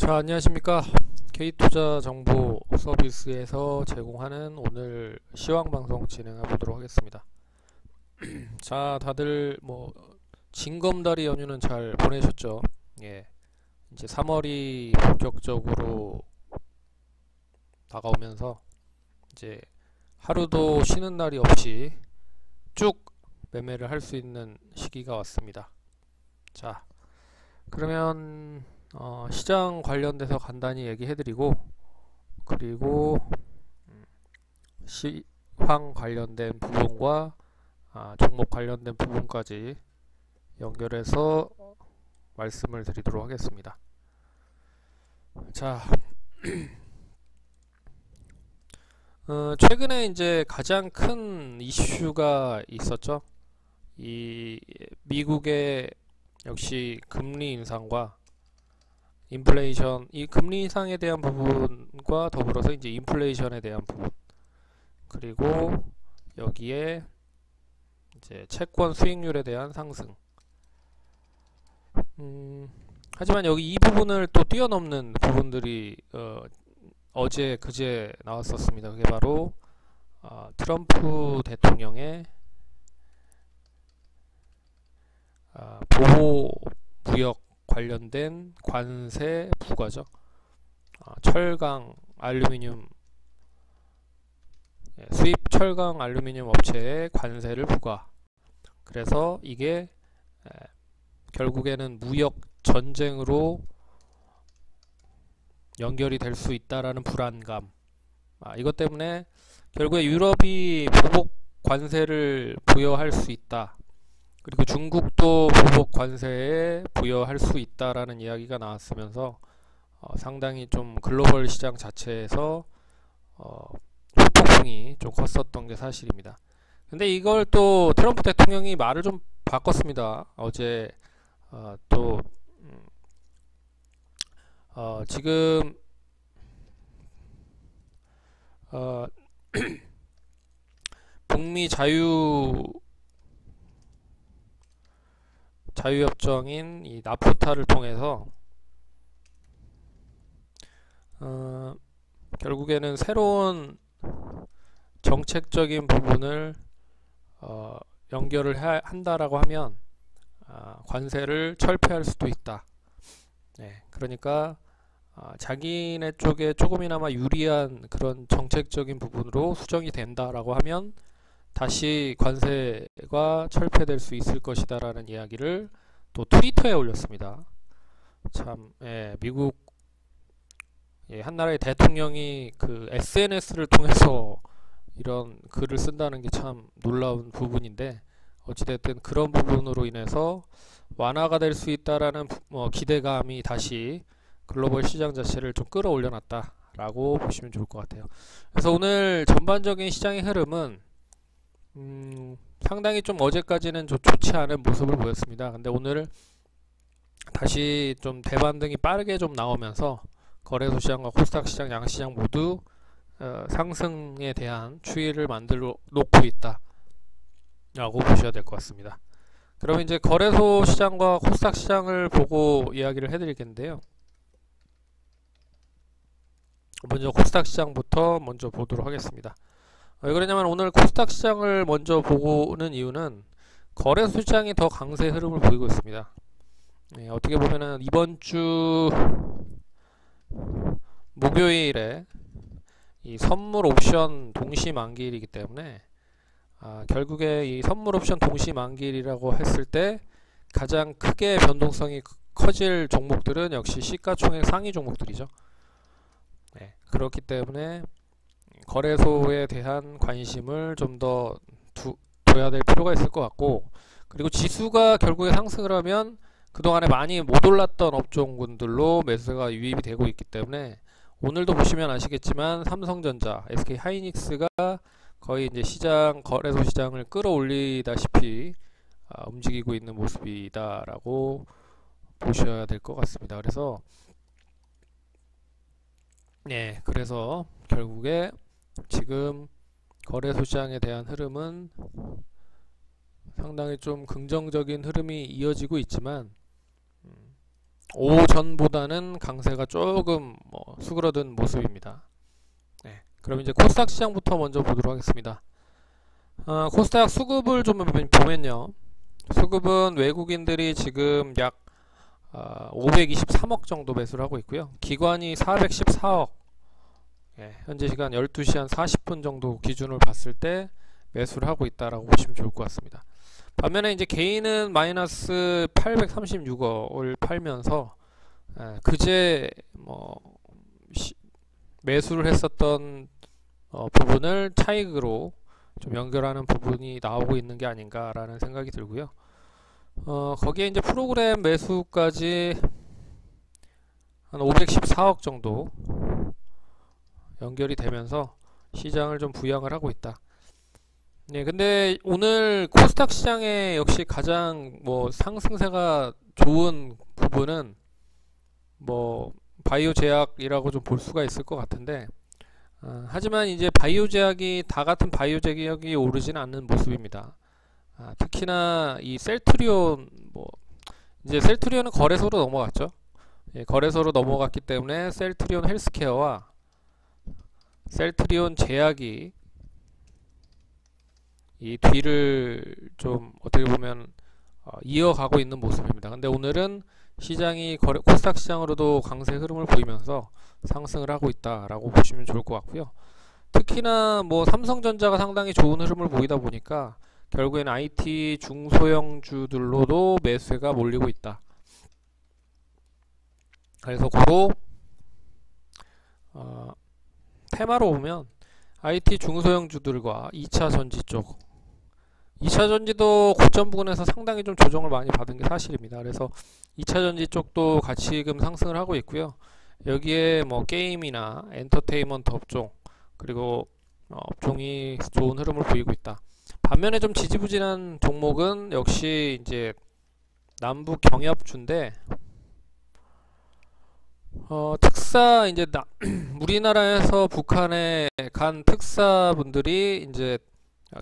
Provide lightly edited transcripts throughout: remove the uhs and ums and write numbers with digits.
자, 안녕하십니까. K투자 정보 서비스에서 제공하는 오늘 시황 방송 진행해 보도록 하겠습니다. 자, 다들 징검다리 연휴는 잘 보내셨죠? 예. 이제 3월이 본격적으로 다가오면서 이제 하루도 쉬는 날이 없이 쭉 매매를 할 수 있는 시기가 왔습니다. 자, 그러면 시장 관련돼서 간단히 얘기해드리고, 그리고 시황 관련된 부분과 종목 관련된 부분까지 연결해서 말씀을 드리도록 하겠습니다. 자, 최근에 이제 가장 큰 이슈가 있었죠. 이 미국의 역시 금리 인상과 인플레이션, 이 금리 인상에 대한 부분과 더불어서 이제 인플레이션에 대한 부분, 그리고 여기에 이제 채권 수익률에 대한 상승. 하지만 여기 이 부분을 또 뛰어넘는 부분들이 어제 그제 나왔었습니다. 그게 바로 트럼프 대통령의 보호 무역 관련된 관세 부과죠. 철강, 알루미늄, 수입 철강, 알루미늄 업체에 관세를 부과. 그래서 이게 결국에는 무역 전쟁으로 연결이 될 수 있다라는 불안감. 이것 때문에 결국에 유럽이 보복 관세를 부여할 수 있다. 그리고 중국도 보복 관세에 부여할 수 있다라는 이야기가 나왔으면서 상당히 좀 글로벌 시장 자체에서 후폭풍이 좀 컸었던 게 사실입니다. 근데 이걸 또 트럼프 대통령이 말을 좀 바꿨습니다. 어제 지금 북미 자유협정인 이 나프타를 통해서 결국에는 새로운 정책적인 부분을 연결을 한다라고 하면 관세를 철폐할 수도 있다. 네, 그러니까 자기네 쪽에 조금이나마 유리한 그런 정책적인 부분으로 수정이 된다라고 하면 다시 관세가 철폐될 수 있을 것이다 라는 이야기를 또 트위터에 올렸습니다. 참, 미국 한 나라의 대통령이 그 SNS를 통해서 이런 글을 쓴다는 게 참 놀라운 부분인데, 어찌됐든 그런 부분으로 인해서 완화가 될 수 있다라는 기대감이 다시 글로벌 시장 자체를 좀 끌어올려놨다 라고 보시면 좋을 것 같아요. 그래서 오늘 전반적인 시장의 흐름은 상당히 좀 어제까지는 좋지 않은 모습을 보였습니다. 근데 오늘 다시 좀 대반등이 빠르게 좀 나오면서 거래소 시장과 코스닥 시장, 양시장 모두 상승에 대한 추이를 만들어 놓고 있다 라고 보셔야 될 것 같습니다. 그럼 이제 거래소 시장과 코스닥 시장을 보고 이야기를 해드리겠는데요. 먼저 코스닥 시장부터 먼저 보도록 하겠습니다. 왜 그러냐면 오늘 코스닥 시장을 먼저 보고는 이유는 거래소 시장이 더 강세 흐름을 보이고 있습니다. 어떻게 보면은 이번 주 목요일에 이 선물 옵션 동시 만기일이기 때문에 결국에 이 선물 옵션 동시 만기일이라고 했을 때 가장 크게 변동성이 커질 종목들은 역시 시가총액 상위 종목들이죠. 그렇기 때문에 거래소에 대한 관심을 좀 더 둬야 될 필요가 있을 것 같고, 그리고 지수가 결국에 상승을 하면 그동안에 많이 못 올랐던 업종군들로 매수가 유입이 되고 있기 때문에 오늘도 보시면 아시겠지만 삼성전자, SK하이닉스가 거의 이제 거래소 시장을 끌어올리다시피 움직이고 있는 모습이다라고 보셔야 될 것 같습니다. 그래서 결국에 지금 거래소 시장에 대한 흐름은 상당히 좀 긍정적인 흐름이 이어지고 있지만 오전보다는 강세가 조금 수그러든 모습입니다. 네, 그럼 이제 코스닥 시장부터 먼저 보도록 하겠습니다. 코스닥 수급을 좀 보면요, 수급은 외국인들이 지금 약 523억 정도 매수를 하고 있고요. 기관이 414억, 현재 시간 12시 한 40분 정도 기준으로 봤을 때 매수를 하고 있다라고 보시면 좋을 것 같습니다. 반면에 이제 개인은 마이너스 836억을 팔면서 그제 매수를 했었던 부분을 차익으로 좀 연결하는 부분이 나오고 있는 게 아닌가라는 생각이 들고요. 거기에 이제 프로그램 매수까지 한 514억 정도 연결이 되면서 시장을 좀 부양을 하고 있다. 네, 근데 오늘 코스닥 시장에 역시 가장 상승세가 좋은 부분은 바이오 제약이라고 좀 볼 수가 있을 것 같은데, 하지만 이제 바이오 제약이 다 같은 바이오 제약이 오르지는 않는 모습입니다. 특히나 이 셀트리온, 이제 셀트리온은 거래소로 넘어갔죠. 거래소로 넘어갔기 때문에 셀트리온 헬스케어와 셀트리온 제약이 이 뒤를 좀 어떻게 보면 이어가고 있는 모습입니다. 근데 오늘은 시장이 코스닥 시장으로도 강세 흐름을 보이면서 상승을 하고 있다라고 보시면 좋을 것 같고요. 특히나 삼성전자가 상당히 좋은 흐름을 보이다 보니까 결국엔 IT 중소형주들로도 매수세가 몰리고 있다. 그래서 고로 테마로 보면 IT 중소형주들과 2차 전지 쪽, 2차 전지도 고점 부근에서 상당히 좀 조정을 많이 받은 게 사실입니다. 그래서 2차 전지 쪽도 같이 지금 상승을 하고 있고요. 여기에 게임이나 엔터테인먼트 업종, 그리고 업종이 좋은 흐름을 보이고 있다. 반면에 좀 지지부진한 종목은 역시 이제 남북 경협주인데, 특사 이제 우리나라에서 북한에 간 특사분들이 이제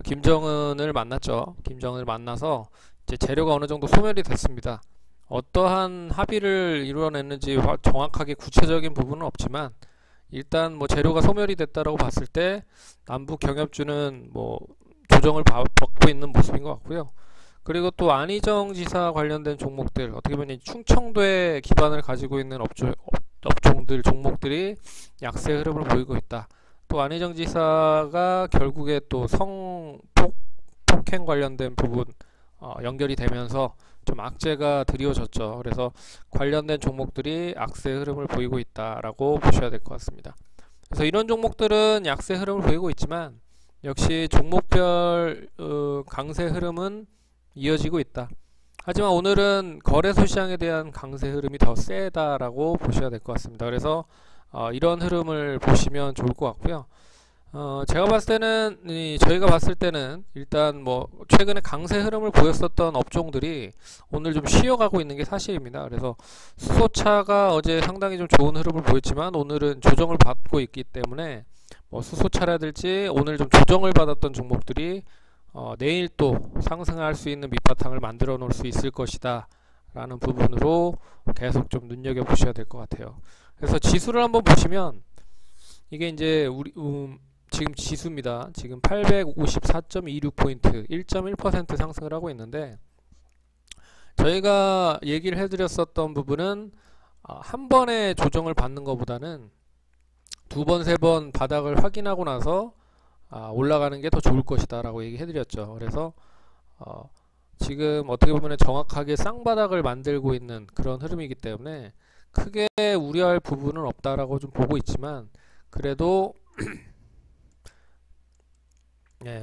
김정은을 만났죠. 김정은을 만나서 이제 재료가 어느 정도 소멸이 됐습니다. 어떠한 합의를 이루어냈는지 정확하게 구체적인 부분은 없지만 일단 재료가 소멸이 됐다라고 봤을 때 남북 경협주는 조정을 받고 있는 모습인 것 같고요. 그리고 또 안희정 지사 관련된 종목들, 어떻게 보면 충청도에 기반을 가지고 있는 업종들, 종목들이 약세 흐름을 보이고 있다. 또 안희정 지사가 결국에 또 성폭행 관련된 부분 연결이 되면서 좀 악재가 드리워졌죠. 그래서 관련된 종목들이 악세 흐름을 보이고 있다라고 보셔야 될 것 같습니다. 그래서 이런 종목들은 약세 흐름을 보이고 있지만 역시 종목별 강세 흐름은 이어지고 있다. 하지만 오늘은 거래소 시장에 대한 강세 흐름이 더 세다라고 보셔야 될 것 같습니다. 그래서 이런 흐름을 보시면 좋을 것 같고요. 제가 봤을 때는 저희가 봤을 때는 일단 최근에 강세 흐름을 보였었던 업종들이 오늘 좀 쉬어가고 있는 게 사실입니다. 그래서 수소차가 어제 상당히 좀 좋은 흐름을 보였지만 오늘은 조정을 받고 있기 때문에 수소차라든지 오늘 좀 조정을 받았던 종목들이 내일 또 상승할 수 있는 밑바탕을 만들어 놓을 수 있을 것이다 라는 부분으로 계속 좀 눈여겨 보셔야 될 것 같아요. 그래서 지수를 한번 보시면 이게 이제 지금 지수입니다. 지금 854.26포인트 1.1% 상승을 하고 있는데, 저희가 얘기를 해드렸었던 부분은 한 번에 조정을 받는 것보다는 두 번, 세 번 바닥을 확인하고 나서 올라가는 게 더 좋을 것이다 라고 얘기해드렸죠. 그래서 지금 어떻게 보면 정확하게 쌍바닥을 만들고 있는 그런 흐름이기 때문에 크게 우려할 부분은 없다라고 좀 보고 있지만, 그래도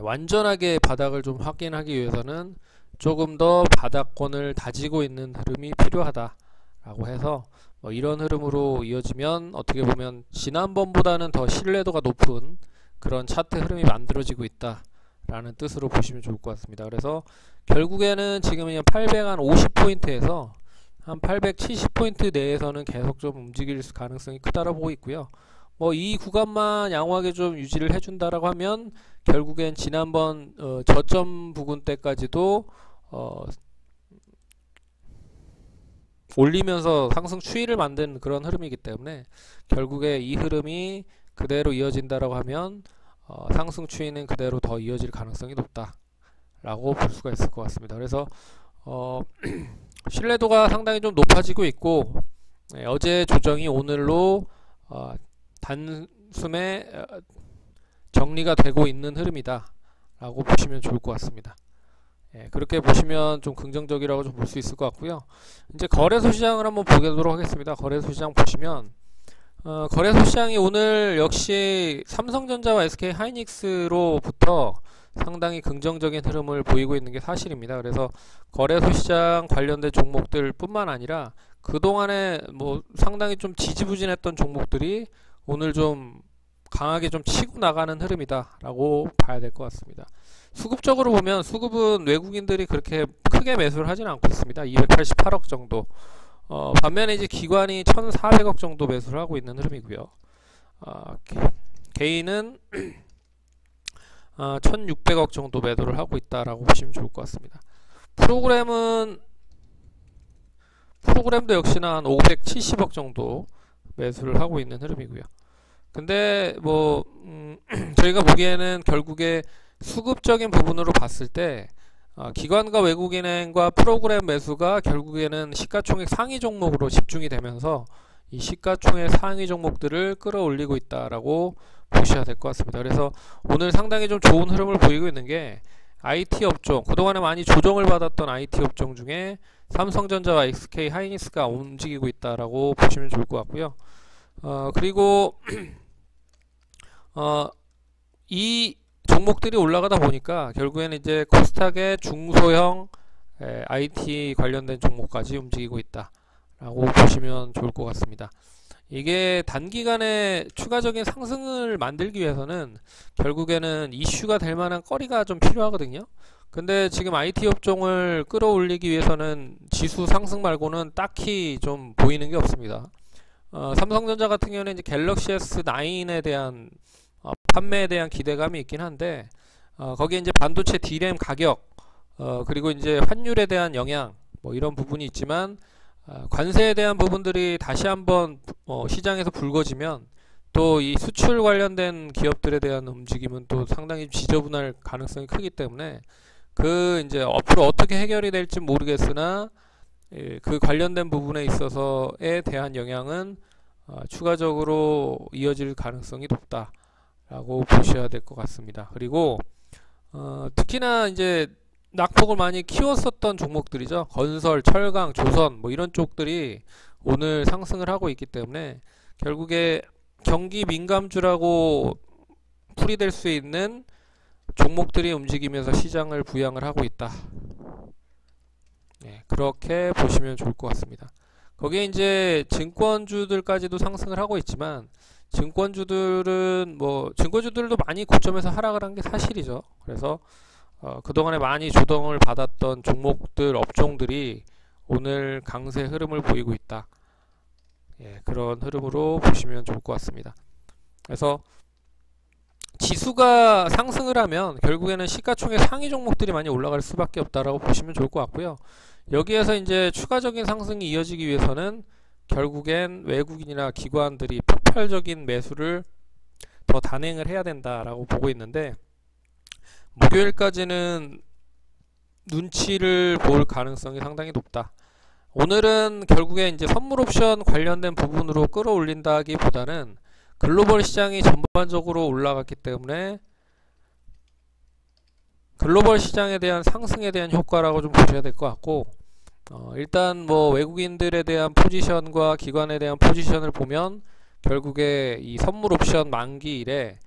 완전하게 바닥을 좀 확인하기 위해서는 조금 더 바닥권을 다지고 있는 흐름이 필요하다 라고 해서 이런 흐름으로 이어지면 어떻게 보면 지난번보다는 더 신뢰도가 높은 그런 차트 흐름이 만들어지고 있다 라는 뜻으로 보시면 좋을 것 같습니다. 그래서 결국에는 지금 850포인트에서 한 870포인트 내에서는 계속 좀 움직일 가능성이 크다고 보고 있고요. 이 구간만 양호하게 좀 유지를 해준다라고 하면 결국엔 지난번 저점 부근 때까지도 올리면서 상승 추이를 만든 그런 흐름이기 때문에 결국에 이 흐름이 그대로 이어진다라고 하면 상승 추이는 그대로 더 이어질 가능성이 높다라고 볼 수가 있을 것 같습니다. 그래서 신뢰도가 상당히 좀 높아지고 있고, 어제 조정이 오늘로 단숨에 정리가 되고 있는 흐름이다 라고 보시면 좋을 것 같습니다. 그렇게 보시면 좀 긍정적이라고 좀 볼 수 있을 것 같고요. 이제 거래소 시장을 한번 보도록 하겠습니다. 거래소 시장 보시면 거래소 시장이 오늘 역시 삼성전자와 SK 하이닉스로부터 상당히 긍정적인 흐름을 보이고 있는 게 사실입니다. 그래서 거래소 시장 관련된 종목들 뿐만 아니라 그동안에 뭐 상당히 좀 지지부진했던 종목들이 오늘 좀 강하게 좀 치고 나가는 흐름이다 라고 봐야 될 것 같습니다. 수급적으로 보면 수급은 외국인들이 그렇게 크게 매수를 하지는 않고 있습니다. 288억 정도. 반면에 이제 기관이 1,400억 정도 매수를 하고 있는 흐름이고요. 개인은 1,600억 정도 매도를 하고 있다라고 보시면 좋을 것 같습니다. 프로그램도 역시나 한 570억 정도 매수를 하고 있는 흐름이고요. 근데 뭐 저희가 보기에는 결국에 수급적인 부분으로 봤을 때 기관과 외국인행과 프로그램 매수가 결국에는 시가총액 상위 종목으로 집중이 되면서 이 시가총액 상위 종목들을 끌어올리고 있다라고 보셔야 될 것 같습니다. 그래서 오늘 상당히 좀 좋은 흐름을 보이고 있는 게 IT 업종, 그동안에 많이 조정을 받았던 IT 업종 중에 삼성전자와 SK 하이닉스가 움직이고 있다라고 보시면 좋을 것 같고요. 그리고 이 종목들이 올라가다 보니까 결국에는 이제 코스닥의 중소형 IT 관련된 종목까지 움직이고 있다라고 보시면 좋을 것 같습니다. 이게 단기간에 추가적인 상승을 만들기 위해서는 결국에는 이슈가 될 만한 거리가 좀 필요하거든요. 근데 지금 IT 업종을 끌어올리기 위해서는 지수 상승 말고는 딱히 좀 보이는 게 없습니다. 삼성전자 같은 경우는 이제 갤럭시 S9에 대한 판매에 대한 기대감이 있긴 한데 거기에 이제 반도체 D램 가격 그리고 이제 환율에 대한 영향 뭐 이런 부분이 있지만 관세에 대한 부분들이 다시 한번 시장에서 불거지면 또 이 수출 관련된 기업들에 대한 움직임은 또 상당히 지저분할 가능성이 크기 때문에 그 이제 앞으로 어떻게 해결이 될지 모르겠으나 그 관련된 부분에 있어서에 대한 영향은 추가적으로 이어질 가능성이 높다 라고 보셔야 될 것 같습니다. 그리고 특히나 이제 낙폭을 많이 키웠었던 종목들이죠. 건설, 철강, 조선 뭐 이런 쪽들이 오늘 상승을 하고 있기 때문에 결국에 경기 민감주라고 풀이될 수 있는 종목들이 움직이면서 시장을 부양을 하고 있다. 그렇게 보시면 좋을 것 같습니다. 거기에 이제 증권주들까지도 상승을 하고 있지만 증권주들도 많이 고점에서 하락을 한 게 사실이죠. 그래서 그동안에 많이 조정을 받았던 종목들, 업종들이 오늘 강세 흐름을 보이고 있다. 그런 흐름으로 보시면 좋을 것 같습니다. 그래서 지수가 상승을 하면 결국에는 시가총액 상위 종목들이 많이 올라갈 수밖에 없다라고 보시면 좋을 것 같고요. 여기에서 이제 추가적인 상승이 이어지기 위해서는 결국엔 외국인이나 기관들이 폭발적인 매수를 더 단행을 해야 된다라고 보고 있는데 목요일까지는 눈치를 볼 가능성이 상당히 높다. 오늘은 결국에 이제 선물 옵션 관련된 부분으로 끌어올린다기보다는 글로벌 시장이 전반적으로 올라갔기 때문에 글로벌 시장에 대한 상승에 대한 효과라고 좀 보셔야 될 것 같고 일단 뭐 외국인들에 대한 포지션과 기관에 대한 포지션을 보면 결국에 이 선물 옵션 만기일에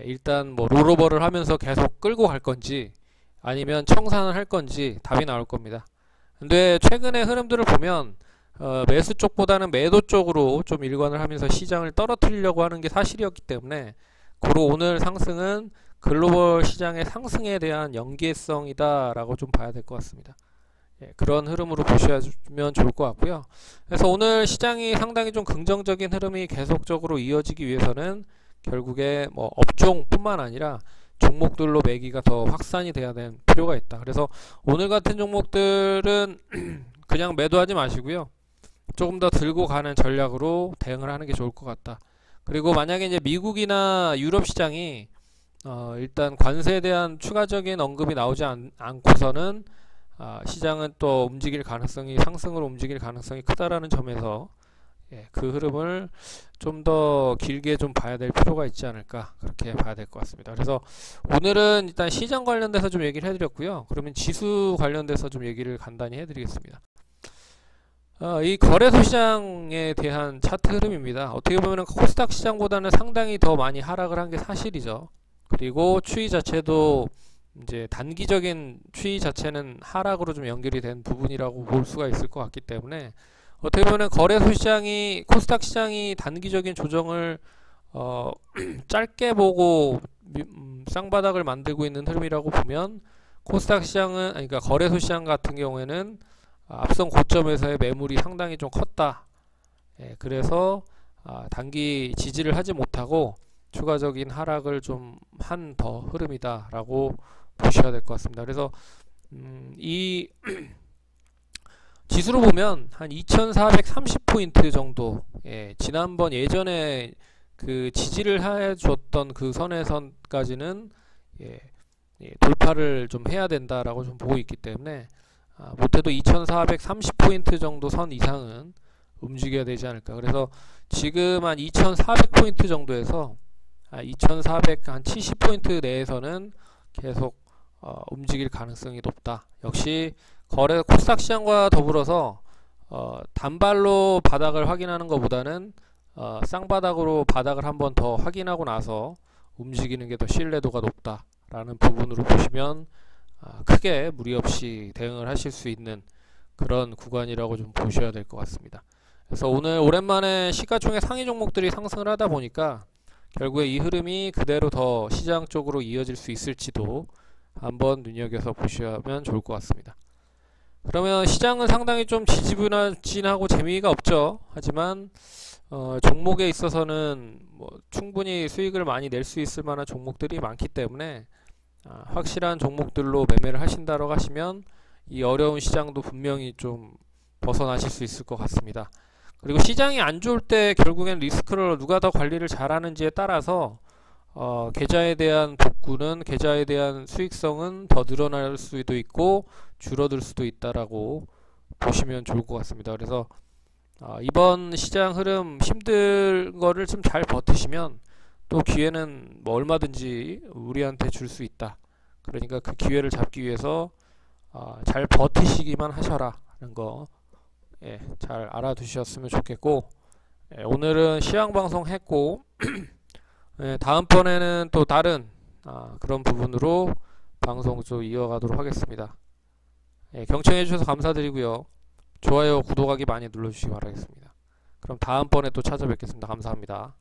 일단 뭐 롤오버를 하면서 계속 끌고 갈 건지 아니면 청산을 할 건지 답이 나올 겁니다. 근데 최근의 흐름들을 보면 매수 쪽보다는 매도 쪽으로 좀 일관을 하면서 시장을 떨어뜨리려고 하는 게 사실이었기 때문에 고로 오늘 상승은 글로벌 시장의 상승에 대한 연계성이다 라고 좀 봐야 될 것 같습니다. 그런 흐름으로 보시면 좋을 것 같고요. 그래서 오늘 시장이 상당히 좀 긍정적인 흐름이 계속적으로 이어지기 위해서는 결국에 뭐 업종뿐만 아니라 종목들로 매기가 더 확산이 돼야 되는 필요가 있다. 그래서 오늘 같은 종목들은 그냥 매도하지 마시고요. 조금 더 들고 가는 전략으로 대응을 하는 게 좋을 것 같다. 그리고 만약에 이제 미국이나 유럽 시장이 일단 관세에 대한 추가적인 언급이 나오지 않고서는 시장은 또 움직일 가능성이 상승으로 움직일 가능성이 크다라는 점에서 그 흐름을 좀 더 길게 좀 봐야 될 필요가 있지 않을까, 그렇게 봐야 될 것 같습니다. 그래서 오늘은 일단 시장 관련돼서 좀 얘기를 해드렸고요. 그러면 지수 관련돼서 좀 얘기를 간단히 해드리겠습니다. 이 거래소 시장에 대한 차트 흐름입니다. 어떻게 보면 코스닥 시장보다는 상당히 더 많이 하락을 한 게 사실이죠. 그리고 추이 자체도 이제 단기적인 추이 자체는 하락으로 좀 연결이 된 부분이라고 볼 수가 있을 것 같기 때문에, 어떻게 보면 거래소 시장이, 코스닥 시장이 단기적인 조정을 짧게 보고 쌍바닥을 만들고 있는 흐름이라고 보면, 코스닥 시장은, 그러니까 거래소 시장 같은 경우에는 앞선 고점에서의 매물이 상당히 좀 컸다. 그래서 단기 지지를 하지 못하고 추가적인 하락을 좀 한 더 흐름이다 라고 보셔야 될 것 같습니다. 그래서 이 지수로 보면 한 2430포인트 정도, 지난번 예전에 그 지지를 해줬던 그 선에선까지는 돌파를 좀 해야 된다라고 좀 보고 있기 때문에, 못해도 2430포인트 정도 선 이상은 움직여야 되지 않을까. 그래서 지금 한 2400포인트 정도에서 2470포인트 내에서는 계속 움직일 가능성이 높다. 역시 코스닥 시장과 더불어서 단발로 바닥을 확인하는 것보다는 쌍바닥으로 바닥을 한번 더 확인하고 나서 움직이는 게 더 신뢰도가 높다라는 부분으로 보시면 크게 무리 없이 대응을 하실 수 있는 그런 구간이라고 좀 보셔야 될 것 같습니다. 그래서 오늘 오랜만에 시가총액 상위 종목들이 상승을 하다 보니까 결국에 이 흐름이 그대로 더 시장 쪽으로 이어질 수 있을지도 한번 눈여겨서 보시면 좋을 것 같습니다. 그러면 시장은 상당히 좀 지지부진하고 재미가 없죠. 하지만 종목에 있어서는 뭐 충분히 수익을 많이 낼 수 있을 만한 종목들이 많기 때문에 확실한 종목들로 매매를 하신다고 하시면 이 어려운 시장도 분명히 좀 벗어나실 수 있을 것 같습니다. 그리고 시장이 안 좋을 때 결국엔 리스크를 누가 더 관리를 잘하는지에 따라서 계좌에 대한 복구는, 계좌에 대한 수익성은 더 늘어날 수도 있고 줄어들 수도 있다라고 보시면 좋을 것 같습니다. 그래서 이번 시장 흐름 힘든 거를 좀 잘 버티시면 또 기회는 뭐 얼마든지 우리한테 줄 수 있다. 그러니까 그 기회를 잡기 위해서 잘 버티시기만 하셔라 하는 거 잘 알아두셨으면 좋겠고, 오늘은 시황방송 했고 다음번에는 또 다른 그런 부분으로 방송 좀 이어가도록 하겠습니다. 경청해 주셔서 감사드리고요. 좋아요, 구독하기 많이 눌러주시기 바라겠습니다. 그럼 다음번에 또 찾아뵙겠습니다. 감사합니다.